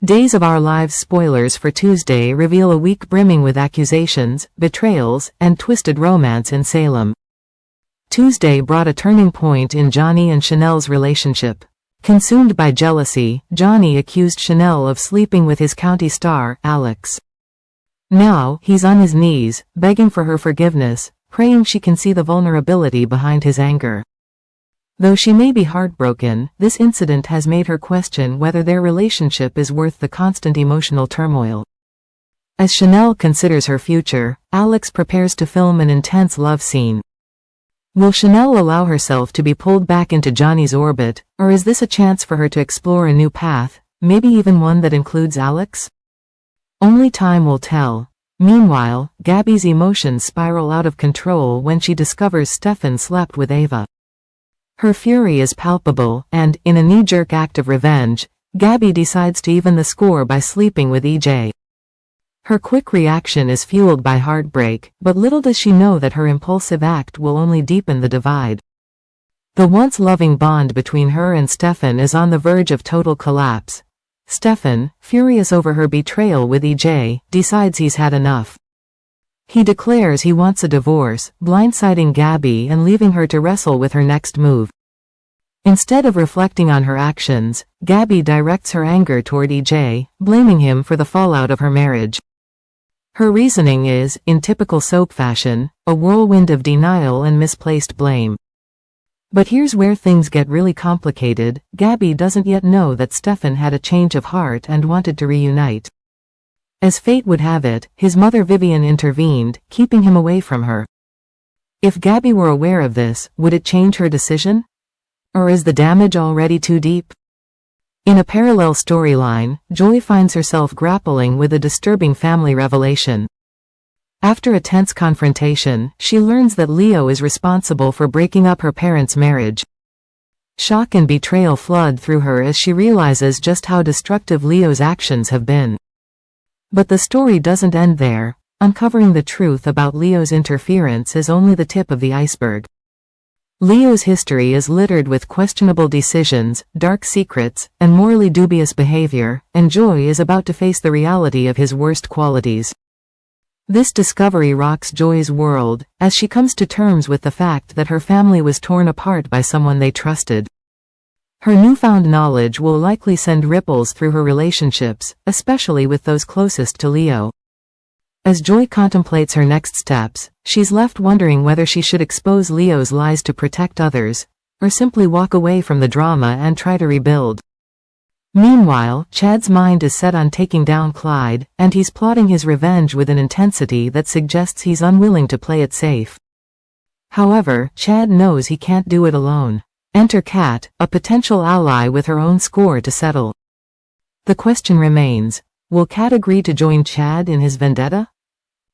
Days of Our Lives spoilers for Tuesday reveal a week brimming with accusations, betrayals, and twisted romance in Salem. Tuesday brought a turning point in Johnny and Chanel's relationship. Consumed by jealousy, Johnny accused Chanel of sleeping with his county star, Alex. Now, he's on his knees, begging for her forgiveness, praying she can see the vulnerability behind his anger. Though she may be heartbroken, this incident has made her question whether their relationship is worth the constant emotional turmoil. As Chanel considers her future, Alex prepares to film an intense love scene. Will Chanel allow herself to be pulled back into Johnny's orbit, or is this a chance for her to explore a new path, maybe even one that includes Alex? Only time will tell. Meanwhile, Gabby's emotions spiral out of control when she discovers Stefan slept with Ava. Her fury is palpable, and, in a knee-jerk act of revenge, Gabby decides to even the score by sleeping with EJ. Her quick reaction is fueled by heartbreak, but little does she know that her impulsive act will only deepen the divide. The once loving bond between her and Stefan is on the verge of total collapse. Stefan, furious over her betrayal with EJ, decides he's had enough. He declares he wants a divorce, blindsiding Gabby and leaving her to wrestle with her next move. Instead of reflecting on her actions, Gabby directs her anger toward EJ, blaming him for the fallout of her marriage. Her reasoning is, in typical soap fashion, a whirlwind of denial and misplaced blame. But here's where things get really complicated. Gabby doesn't yet know that Stefan had a change of heart and wanted to reunite. As fate would have it, his mother Vivian intervened, keeping him away from her. If Gabby were aware of this, would it change her decision? Or is the damage already too deep? In a parallel storyline, Joy finds herself grappling with a disturbing family revelation. After a tense confrontation, she learns that Leo is responsible for breaking up her parents' marriage. Shock and betrayal flood through her as she realizes just how destructive Leo's actions have been. But the story doesn't end there. Uncovering the truth about Leo's interference is only the tip of the iceberg. Leo's history is littered with questionable decisions, dark secrets, and morally dubious behavior, and Joy is about to face the reality of his worst qualities. This discovery rocks Joy's world, as she comes to terms with the fact that her family was torn apart by someone they trusted. Her newfound knowledge will likely send ripples through her relationships, especially with those closest to Leo. As Joy contemplates her next steps, she's left wondering whether she should expose Leo's lies to protect others, or simply walk away from the drama and try to rebuild. Meanwhile, Chad's mind is set on taking down Clyde, and he's plotting his revenge with an intensity that suggests he's unwilling to play it safe. However, Chad knows he can't do it alone. Enter Kat, a potential ally with her own score to settle. The question remains, will Kat agree to join Chad in his vendetta?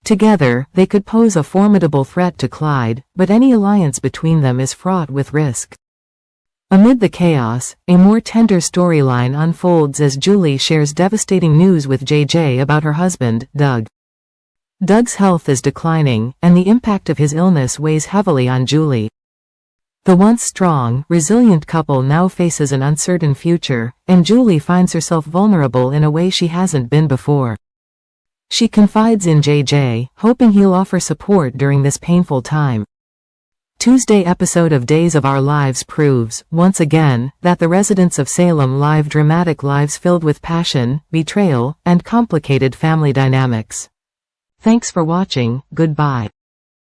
Together, they could pose a formidable threat to Clyde, but any alliance between them is fraught with risk. Amid the chaos, a more tender storyline unfolds as Julie shares devastating news with JJ about her husband, Doug. Doug's health is declining, and the impact of his illness weighs heavily on Julie. The once strong, resilient couple now faces an uncertain future, and Julie finds herself vulnerable in a way she hasn't been before. She confides in JJ, hoping he'll offer support during this painful time. Tuesday episode of Days of Our Lives proves, once again, that the residents of Salem live dramatic lives filled with passion, betrayal, and complicated family dynamics. Thanks for watching, goodbye.